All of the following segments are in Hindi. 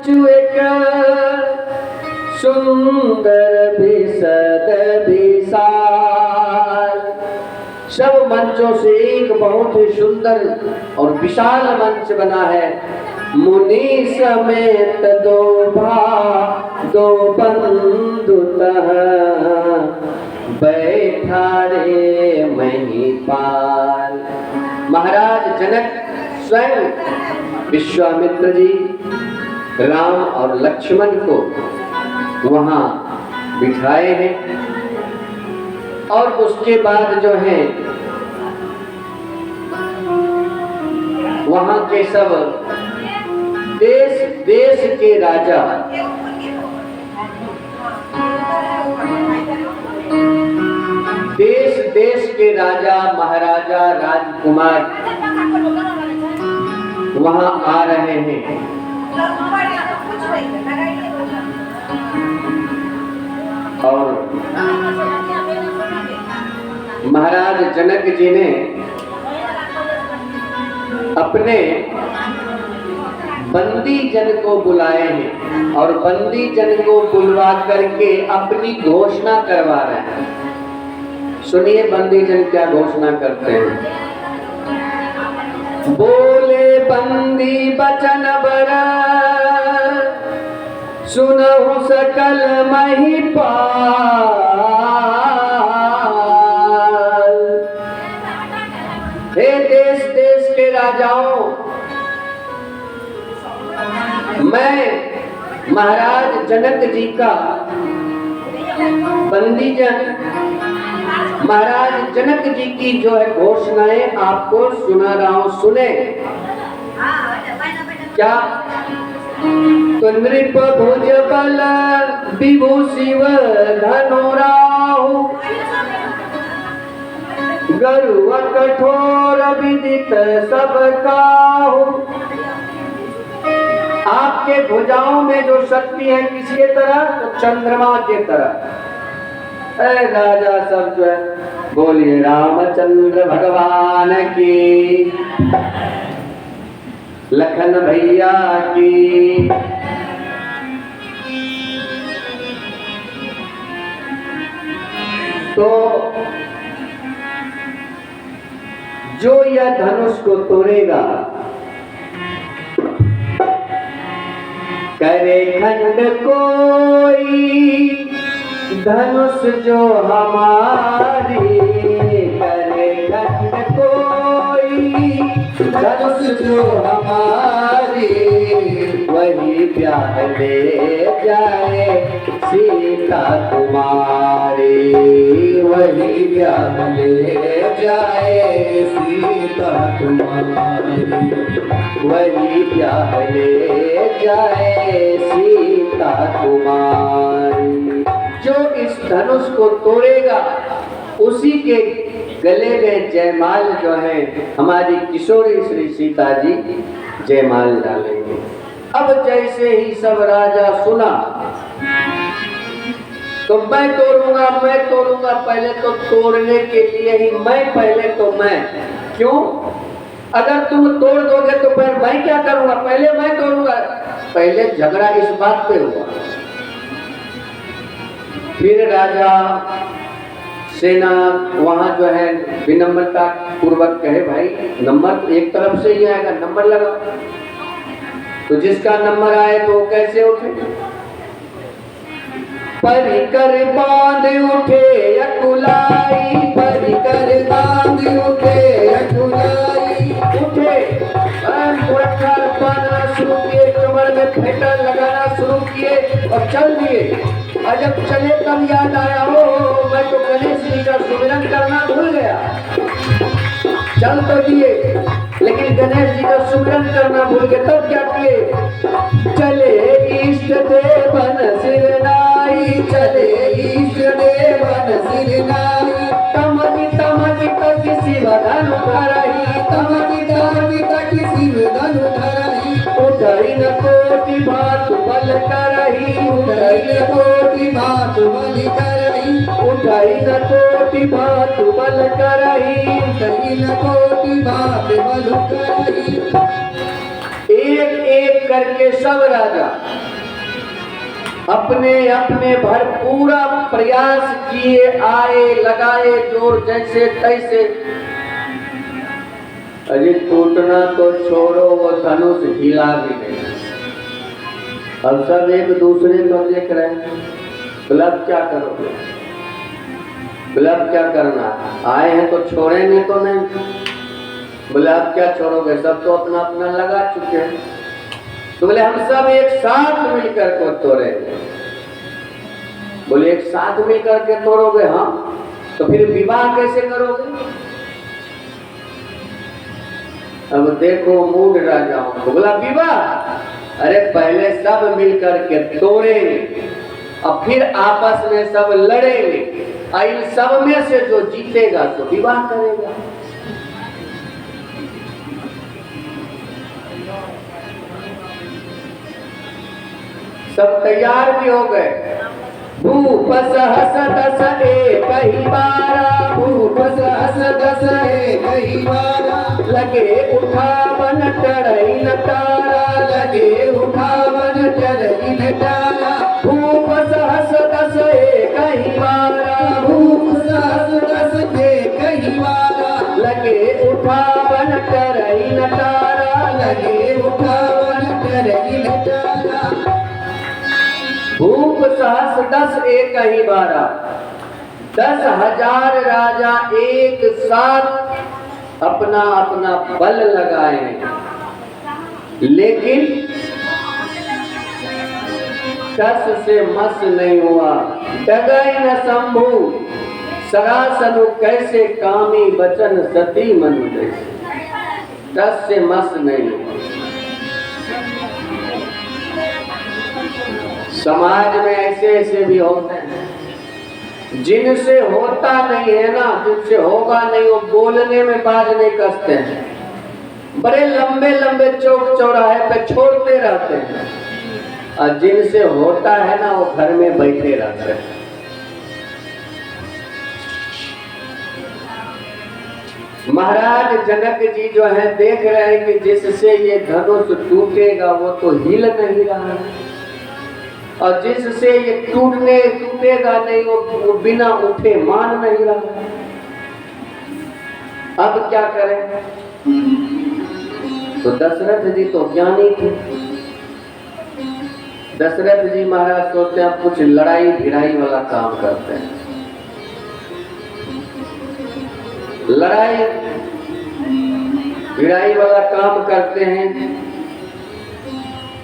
एक सुंदर बिसद विशाल। सब मंचों से एक बहुत ही सुंदर और विशाल मंच बना है। मुनि समेत दो बंधु बैठा रे महिपाल। महाराज जनक स्वयं विश्वामित्र जी, राम और लक्ष्मण को वहां बिठाए हैं और उसके बाद जो है वहां के सब देश देश के राजा, देश देश के राजा महाराजा राजकुमार वहां आ रहे हैं। और महाराज जनक जी ने अपने बंदी जन को बुलाए हैं और बंदी जन को बुलवा करके अपनी घोषणा करवा रहे हैं। सुनिए बंदी जन क्या घोषणा करते हैं। बोले बंदी बचन बर सुनहु सकल महिपाल। हे देश देश के राजाओं, मैं महाराज जनक जी का बंदी जन महाराज जनक जी की जो है घोषणाएं आपको सुना रहा हूं, सुने क्या। तो नृप भुज बल विभु शिव धनुराहु गरुड़ कठोर विदित सब काहू। आपके भुजाओं में जो शक्ति है किसके तरह, तो चंद्रमा के तरह। राजा सब जो है बोलिए रामचंद्र भगवान की, लखन भैया की। तो जो यह धनुष को तोड़ेगा, करे खंड कोई धनुष जो हमारी, करे खंड कोई धनुष जो हमारी, वही ब्याह ले जाए सीता तुम्हारी, वही ब्याह ले जाए सीता तुम्हारी, वही ब्याह ले जाए सीता तुम्हारी। जो इस धनुष को तोड़ेगा उसी के गले में जयमाल जो है हमारी किशोरी श्री सीता जी जयमाल डालेंगे। अब जैसे ही सब राजा सुना तो मैं तोड़ूंगा, पहले तो तोड़ने के लिए ही मैं क्यों, अगर तुम तोड़ दोगे तो फिर मैं क्या करूंगा, पहले मैं तोड़ूंगा। पहले झगड़ा इस बात पे हुआ। फिर राजा सेना वहां जो है विनम्रता पूर्वक कहे, भाई नंबर एक तरफ से ही आएगा, नंबर लगा। तो जिसका नंबर आए तो वो कैसे उठे। परिकर बांध उठे अकुलाई, परिकर बांध उठे अकुलाई, उठे शुरू किए, कमर में फेंटा लगाना शुरू किए और चल दिए। और जब चले तब याद आया, हो मैं तो गणेश जी का सुमिरन करना भूल गया। चल तो दिए लेकिन गणेश जी का सुमिरन करना भूल गए। तब क्या किए, चले इष्ट देवन सिरनाई, चले इष्ट देवन सिरनाई, तमति तमति तक शिव धनु धरही, तमति तमति तक शिव धनु धरही, उठई न कोटि भात बल करही, उठई न कोटि भात बल करही, उठई न कोटि भात बल करही, उठई न कोटि भात बल करही। एक एक मिलकर के सब राजा अपने अपने भरपूरा प्रयास किए, आए लगाए जोर जैसे तैसे। अरे टूटना तो छोड़ो, वो धनुष हिला भी नहीं। अब सब एक दूसरे को देख रहे हैं, बोला अब क्या करोगे, बोला अब क्या करना, आए हैं तो छोड़ेंगे तो नहीं, बोले अब क्या छोड़ोगे, सब तो अपना अपना लगा चुके हैं। तो बोले हम सब एक साथ मिलकर को तोड़ेंगे। बोले एक साथ मिलकर के तोड़ोगे, हम तो फिर विवाह कैसे करोगे। अब देखो मूड राजाओं को, बोला विवाह, अरे पहले सब मिलकर के तोड़ेंगे और फिर आपस में सब लड़ेंगे, इन सब में से जो जीतेगा तो विवाह करेगा। सब तैयार भी हो गए। भूप सहस दस एक ही बारा, भूप सहस दस एक ही बारा, लगे उठावन चढ़ई न तारा, लगे उठावन चढ़ई न तारा। भूप सहस दस एक ही बारा, भूप सहस दस एक ही बारा, लगे उठावन चढ़ई न तारा, लगे उठावन चढ़ई न तारा। भूप सहस दस एक ही बारा, 10,000 राजा एक साथ अपना अपना बल लगाए, लेकिन टस से मस नहीं हुआ। डगई न शंभु सरासनु, कैसे कामी बचन सती मनु जैसे, टस से मस नहीं हुआ। समाज में ऐसे ऐसे भी होते हैं जिनसे होता नहीं है ना, जिनसे होगा नहीं, वो बोलने में बाज नहीं कसते हैं, बड़े लंबे लंबे चौक चौराहे पे छोड़ते रहते हैं, और जिनसे होता है ना वो घर में बैठे रहते हैं। महाराज जनक जी जो है देख रहे हैं कि जिससे ये धनुष टूटेगा वो तो हिल नहीं रहा है, और जिससे ये टूटेगा नहीं वो बिना उठे मान नहीं रहा। अब क्या करें। तो दशरथ जी तो ज्ञानी थे। दशरथ जी महाराज सोचते हैं कुछ लड़ाई भिड़ाई वाला काम करते हैं, लड़ाई भिड़ाई वाला काम करते हैं।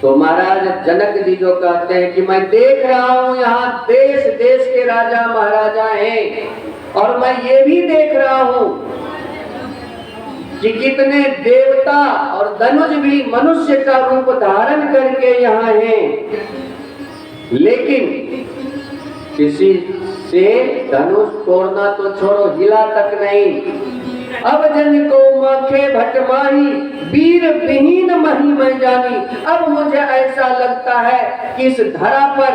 तो महाराज जनक जी जो कहते हैं कि मैं देख रहा हूं यहाँ देश देश के राजा महाराजा हैं, और मैं ये भी देख रहा हूं कि कितने देवता और धनुष भी मनुष्य का रूप धारण करके यहाँ हैं, लेकिन किसी से धनुष तोड़ना तो छोड़ो, हिला तक नहीं। अब जन को माखे भटमाही, वीर विहीन मही मैं जानी। अब मुझे ऐसा लगता है कि इस धरा पर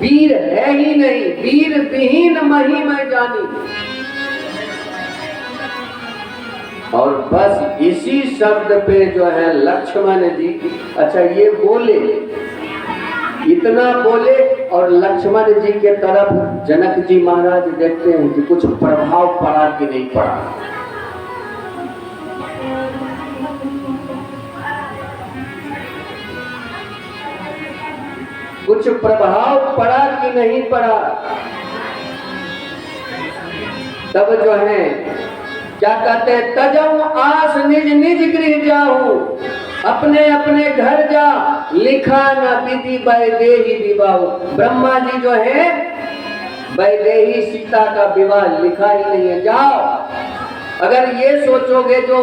वीर है ही नहीं, वीर विहीन मही मैं जानी। और बस इसी शब्द पे जो है लक्ष्मण जी, अच्छा ये बोले, इतना बोले, और लक्ष्मण जी के तरफ जनक जी महाराज देखते हैं कि कुछ प्रभाव पड़ा कि नहीं पड़ा। कुछ प्रभाव पड़ा कि नहीं पड़ा। तब जो है क्या कहते हैं, तजऊ आस निज निज गृह जाऊं, अपने अपने घर जा, लिखा न विधि वैदेही विवाह। ब्रह्मा जी जो है वैदेही सीता का विवाह लिखा ही नहीं है। जाओ, अगर ये सोचोगे जो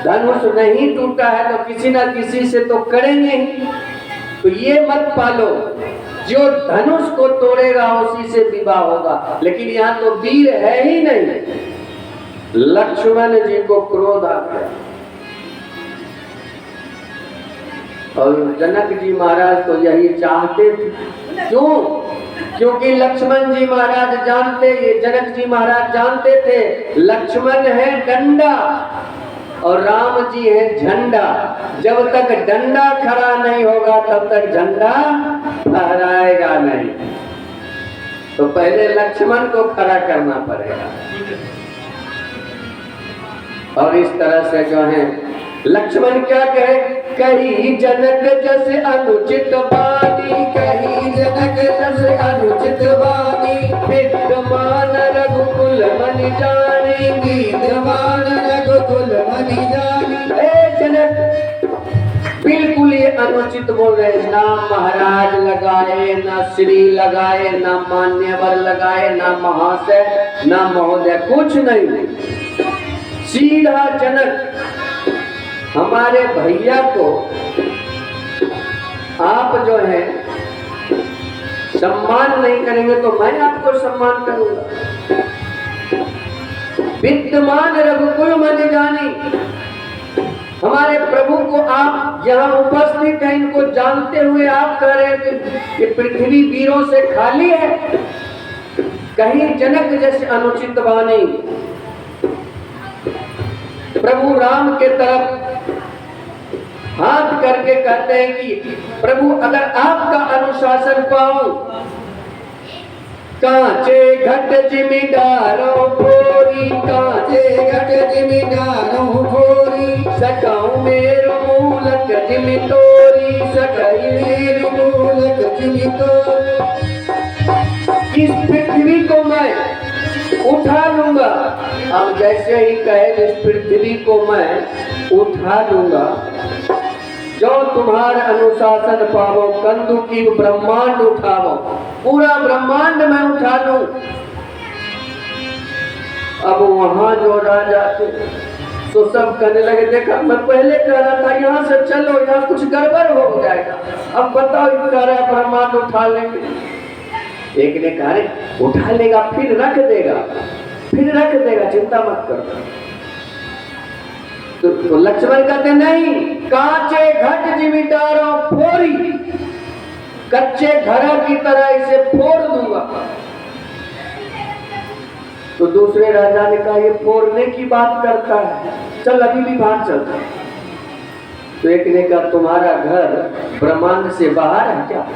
धनुष नहीं टूटा है तो किसी ना किसी से तो करेंगे ही, तो ये मत पालो, जो धनुष को तोड़ेगा उसी से विवाह होगा। लेकिन यहाँ तो वीर है ही नहीं। लक्ष्मण जी को क्रोध आ गया, और जनक जी महाराज तो यही चाहते थे। क्यों? क्योंकि लक्ष्मण जी महाराज जानते, ये जनक जी महाराज जानते थे लक्ष्मण है डंडा, और राम जी है झंडा। जब तक डंडा खड़ा नहीं होगा तब तक झंडा फहराएगा नहीं। तो पहले लक्ष्मण को खड़ा करना पड़ेगा। और इस तरह से जो है लक्ष्मण क्या कहे, कही जनक जस अनुचित वाणी, कही जनक जस अनुचित वाणी, विद्यमान रघुकुल मन जानी, विद्यमान रघुकुल मन जानी। जनक बिल्कुल ये अनुचित बोल रहे, ना महाराज लगाए, ना श्री लगाए, ना मान्यवर लगाए, ना महाशय, ना महोदय, कुछ नहीं। सीधा जनक हमारे भैया को आप जो है सम्मान नहीं करेंगे तो मैं आपको सम्मान करूंगा। विद्यमान रघुकुल मन जानी, हमारे प्रभु को आप यहाँ उपस्थित हैं, इनको जानते हुए आप कह रहे हैं कि पृथ्वी वीरों से खाली है। कहीं जनक जैसे अनुचित वाणी। प्रभु राम के तरफ हाथ करके कहते हैं कि प्रभु अगर आपका अनुशासन पाऊं, कांचे घट जिमीदारों भोरी, कांचे घट जिमीदारों भोरी, सकाऊं मेरो मूलक जिमी तोरी, सकाई मेरो मूलक जिमी तोरी। इस पृथ्वी को मैं उठा लूंगा। अब जैसे ही कहे इस पृथ्वी को मैं उठा लूंगा, जो तुम्हारे अनुशासन पावो, कंदु की ब्रह्मांड उठावो, पूरा ब्रह्मांड में उठा लूं। अब वहां जो राजा थे तो सब कहने लगे, देखा मैं पहले कह रहा था यहाँ से चलो, यहाँ कुछ गड़बड़ हो जाएगा, अब बताओ कह रहा ब्रह्मांड उठा लेंगे। एक ने कहा उठा लेगा फिर रख देगा, फिर रख देगा, चिंता मत करो। तो लक्ष्मण कहते नहीं, कांचे घट जिमीदारों फोरी, कच्चे घरों की तरह इसे फोड़ दूंगा। तो दूसरे राजा ने कहा ये फोड़ने की बात करता है, चल अभी भी बात चलता है। तो एक ने कहा तुम्हारा घर ब्रह्मांड से बाहर है क्या?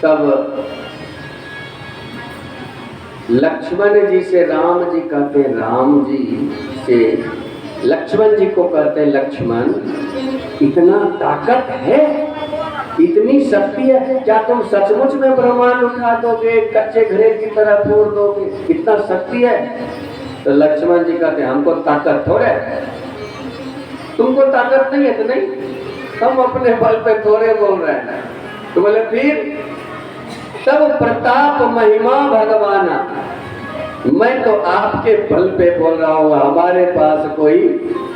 तब लक्ष्मण जी से राम जी कहते, राम जी से लक्ष्मण जी को कहते, लक्ष्मण इतना ताकत है, इतनी शक्ति है, क्या तुम सचमुच में ब्रह्मांड उठा दोगे, कच्चे घड़े की तरह फोड़ दोगे, इतना शक्ति है? तो लक्ष्मण जी कहते हमको ताकत थोड़े है, तुमको ताकत नहीं है तो नहीं, हम अपने बल पे थोड़े बोल रहे हैं। तो बोले फिर तब प्रताप महिमा भगवाना, मैं तो आपके बल पे बोल रहा हूँ, हमारे पास कोई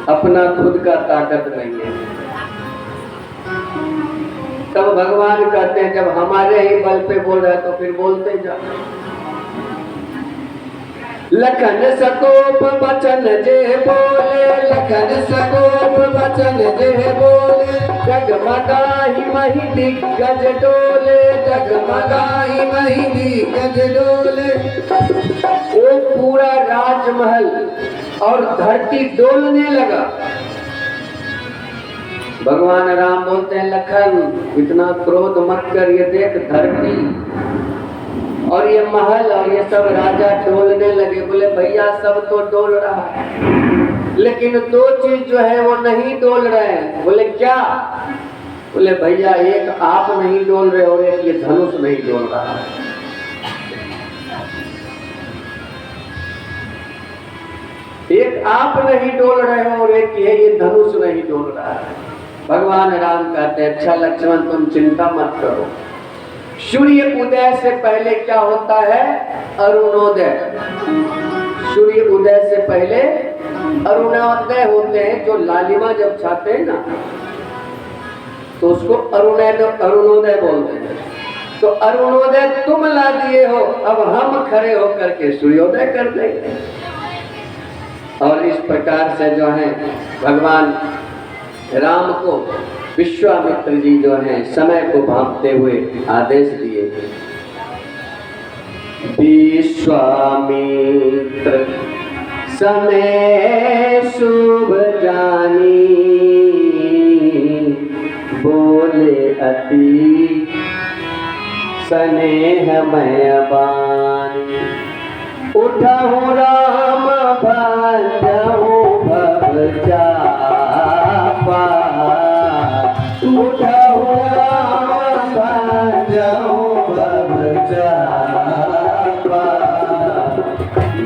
अपना खुद का ताकत नहीं है। तब भगवान कहते हैं जब हमारे ही बल पे बोल रहे तो फिर बोलते जाओ। लखन सकोप बचन जे बोले, लखन सकोप बचन जे बोले, जगमगाही मही दिग्गज डोले, जगमगाही मही दिग्गज डोले। वो पूरा राजमहल और धरती डोलने लगा। भगवान राम बोलते हैं लखन इतना क्रोध मत कर, ये देख धरती और ये महल और ये सब राजा डोलने लगे। बोले भैया सब तो डोल रहा है, लेकिन दो चीज जो है वो नहीं डोल रहे हैं। बोले क्या? बोले भैया एक आप नहीं डोल रहे और एक ये धनुष नहीं डोल रहा है। एक आप नहीं डोल रहे हो और एक ये धनुष नहीं डोल रहा है। भगवान राम कहते हैं अच्छा लक्ष्मण तुम चिंता मत करो, सूर्य उदय से पहले क्या होता है? अरुणोदय। सूर्य उदय से पहले अरुणोदय होते हैं, जो लालिमा जब छाते हैं ना तो उसको अरुणोदय बोलते हैं। तो अरुणोदय तुम ला दिए हो, अब हम खड़े होकर के सूर्योदय कर देंगे। और इस प्रकार से जो है भगवान राम को विश्वामित्र जी जो हैं समय को भांपते हुए आदेश दिए। विश्वामित्र समय शुभ जानी, बोले अति स्नेहमय बानी। उठहु राम भजहु भव चापा, उठहु राम भजहु भव चापा।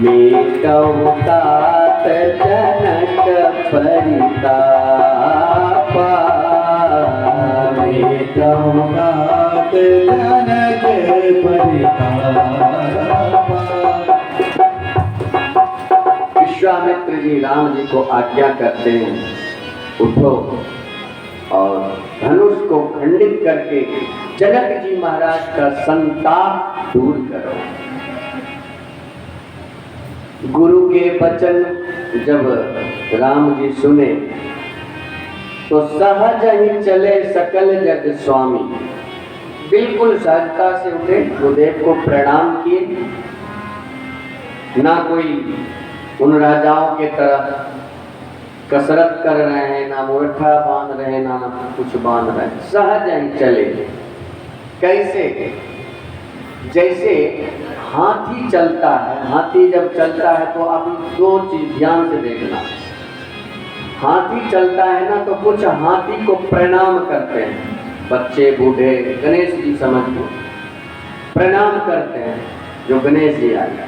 मेटहु तात जनक परितापा, मेटहु तात जनक परितापा। विश्वामित्र जी राम जी को आज्ञा करते हैं, उठो और धनुष को खंडित करके जनक जी महाराज का संताप दूर करो। गुरु के वचन जब राम जी सुने तो सहज ही चले सकल जग स्वामी। बिल्कुल सहजता से उठे, गुरुदेव को प्रणाम किए, ना कोई उन राजाओं के तरह कसरत कर रहे हैं, ना मूर्खा बांध रहे हैं, ना कुछ बांध रहे हैं, सहज ही चले। कैसे? जैसे हाथी चलता है। हाथी जब चलता है तो आप दो चीज ध्यान से देखना। हाथी चलता है ना तो कुछ हाथी को प्रणाम करते हैं, बच्चे बूढ़े, गणेश जी समझ लो, प्रणाम करते हैं जो गणेश जी आए।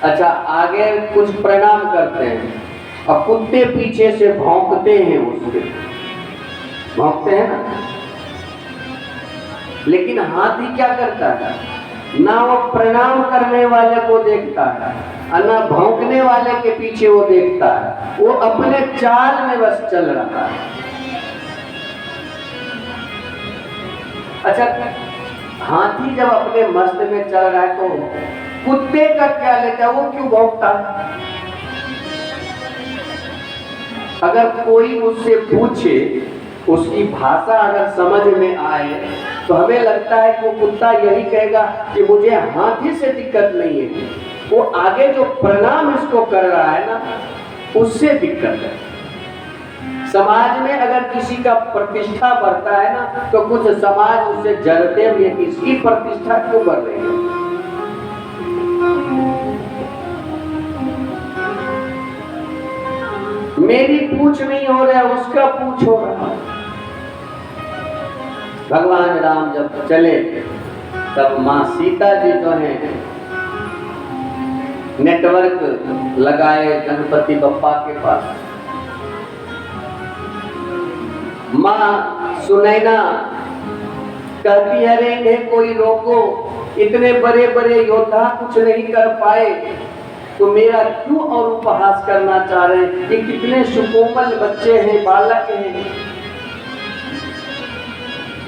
अच्छा, आगे कुछ प्रणाम करते हैं और कुत्ते पीछे से भौंकते हैं, उसके भौंकते हैं ना। लेकिन हाथी क्या करता है? ना वो प्रणाम करने वाले को देखता है और ना भौंकने वाले के पीछे वो देखता है, वो अपने चाल में बस चल रहा है। अच्छा, हाथी जब अपने मस्त में चल रहा है तो कुत्ते का क्या लेता है? वो क्यों भौंकता है? अगर कोई उससे पूछे, उसकी भाषा अगर समझ में आए तो हमें लगता है कि वो कुत्ता यही कहेगा कि मुझे हाथी से दिक्कत नहीं है, वो आगे जो प्रणाम इसको कर रहा है ना, उससे दिक्कत है। समाज में अगर किसी का प्रतिष्ठा बढ़ता है ना तो कुछ समाज उससे जलते हुए इसकी प्रतिष्ठा क्यों बढ़ रही है। मेरी पूछ नहीं हो रहा, उसका पूछ हो रहा। भगवान राम जब चले तब माँ सीता जी जो है नेटवर्क लगाए गणपति बप्पा के पास। माँ सुनैना कहती है, अरे इन्हें कोई रोको, इतने बड़े बड़े योद्धा कुछ नहीं कर पाए तो मेरा क्यों और उपहास करना चाह रहे हैं? ये कितने सुकोमल बच्चे हैं, बालक हैं।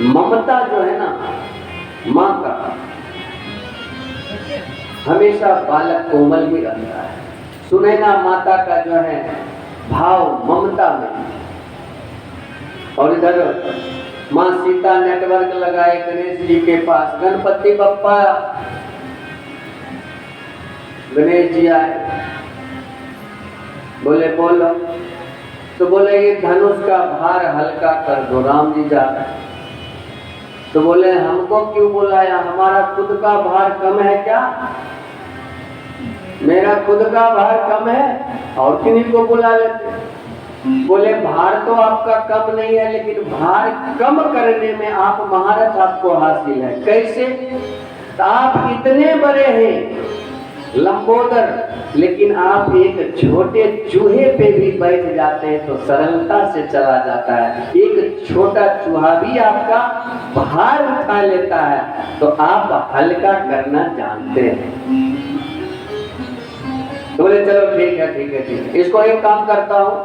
ममता जो है ना माँ का, हमेशा बालक कोमल ही रहता है। सुनैना माता का जो है भाव ममता में। और इधर माँ सीता नेटवर्क लगाए गणेश जी के पास। गणपति बप्पा, गणेश जी आए, बोले बोलो। तो बोले ये धनुष का भार हल्का कर दो। राम जी जा रहे, तो बोले हमको क्यों बुलाया? हमारा खुद का भार कम है क्या? मेरा खुद का भार कम है और किन्हीं को बुला लेते। बोले भार तो आपका कम नहीं है, लेकिन भार कम करने में आप महारथ आपको हासिल है। कैसे? तो आप इतने बड़े हैं लंबोदर, लेकिन आप एक छोटे चूहे पे भी बैठ जाते हैं तो सरलता से चला जाता है। एक छोटा चूहा भी आपका भार उठा लेता है तो आप हल्का करना जानते हैं। तो बोले चलो ठीक है ठीक है ठीक है, इसको एक काम करता हूँ,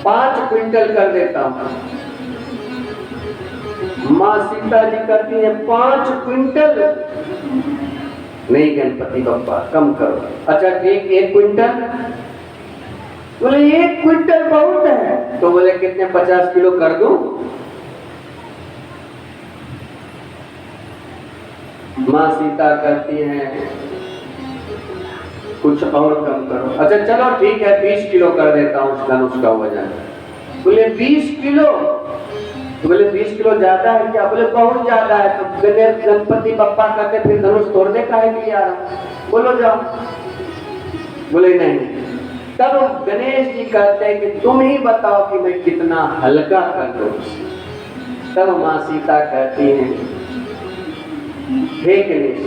5 क्विंटल कर देता हूँ। माँ सीता जी करती है 5 क्विंटल। नहीं गणपति बप्पा कम करो। अच्छा ठीक, 1 क्विंटल। बोले 1 क्विंटल बहुत है। तो बोले कितने? 50 किलो कर दूं? माँ सीता कहती हैं कुछ और कम करो। अच्छा चलो ठीक है 20 किलो कर देता हूँ धनुष का वजन। बोले 20 किलो? तो बोले 20 किलो ज्यादा है क्या? बोले बहुत ज्यादा है। तो गणेश गणपति बप्पा कहते फिर धनुष तोड़ने का है कि यार, बोलो जाओ। बोले नहीं। तब गणेश जी कहते हैं कि तुम ही बताओ कि मैं कितना हल्का कर दूं। तब माँ सीता कहती हैं हे गणेश,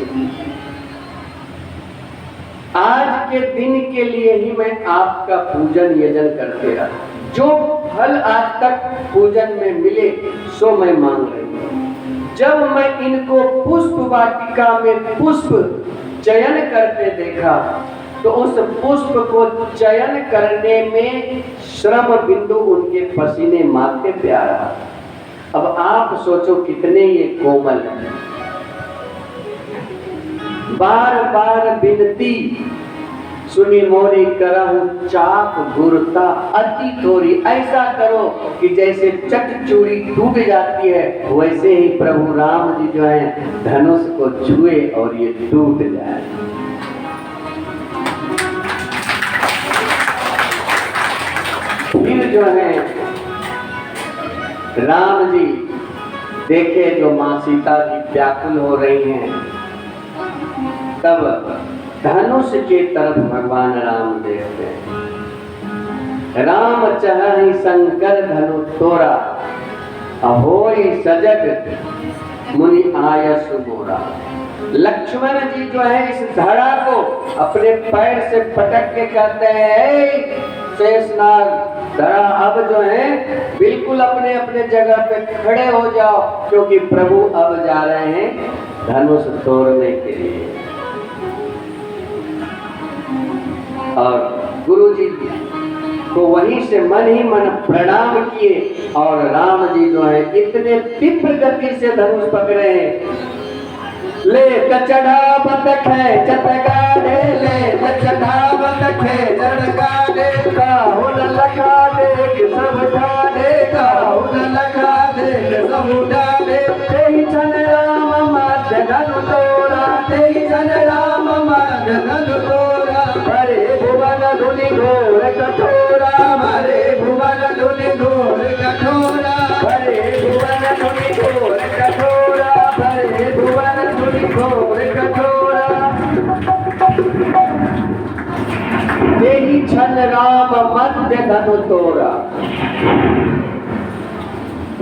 आज के दिन के लिए ही मैं आपका पूजन यजन करते रहा। जो फल आज तक पूजन में मिले सो मैं मांग रही हूँ। जब मैं इनको पुष्प वाटिका में पुष्प चयन करते देखा तो उस पुष्प को चयन करने में श्रम बिंदु उनके पसीने माथे पे आ रहा। अब आप सोचो कितने ये कोमल हैं। बार बार विनती सुनी मोरी करहु चाप गुरता अति थोरी। ऐसा करो कि जैसे चट चूड़ी टूट जाती है वैसे ही प्रभु राम जी जो है धनुष को छुए और ये टूट जाए। फिर जो है राम जी देखे जो माँ सीता जी व्याकुल हो रही हैं, तब धनुष के तरफ भगवान राम देखते हैं। राम चाहि शंकर धनु तोरा अहोई सजग मुनि आयस मोरा। लक्ष्मण जी जो है इस धड़ा को अपने पैर से पटक के कहते हैं शेषनाग धड़ा अब जो है बिल्कुल अपने अपने जगह पे खड़े हो जाओ, क्योंकि प्रभु अब जा रहे हैं धनुष तोड़ने के लिए। और गुरु जी को वहीं से मन ही मन प्रणाम किए और राम जी जो है इतने तीव्र गति से धनुष पकड़े हैं। ले कचड़ा बतखे चटगाड़े ले कचड़ा बतखे चटगाड़े काहुल लगा दे सब डाले काहुल लगा दे सब डाले। तेई छन राम मध्य धनु तोरा तेई छन राम मध्य धनु तोरा। हरे भुवन धुनि घोर कठोरा हरे भुवन धुनि घोर कठोरा हरे भुवन धुनि घोर कठोरा हरे भुवन धुनि घोर कठोरा। तेई छन राम मध्य धनु तोरा।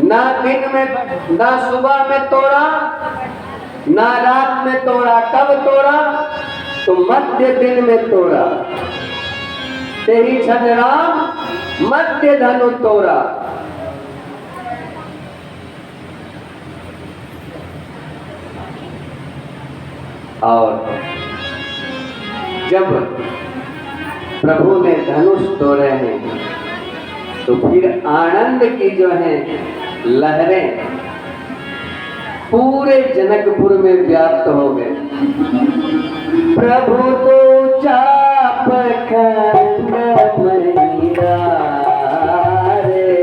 ना दिन में ना सुबह में तोड़ा ना रात में तोड़ा। कब तोड़ा? तो मध्य दिन में तोड़ा। तेरी छन राम मध्य धनु तोड़ा। और जब प्रभु ने धनुष तोड़े हैं तो फिर आनंद की जो है लहरें पूरे जनकपुर में व्याप्त हो गए। प्रभु तो चाप खंड महिरा रे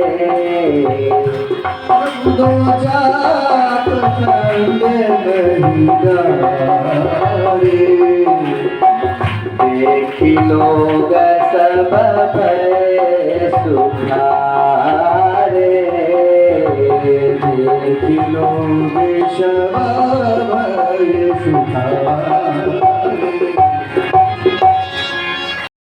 प्रभु तो चाप खंड महिरा रे। देखी लोग सब भय सुखारे देखी लोग सब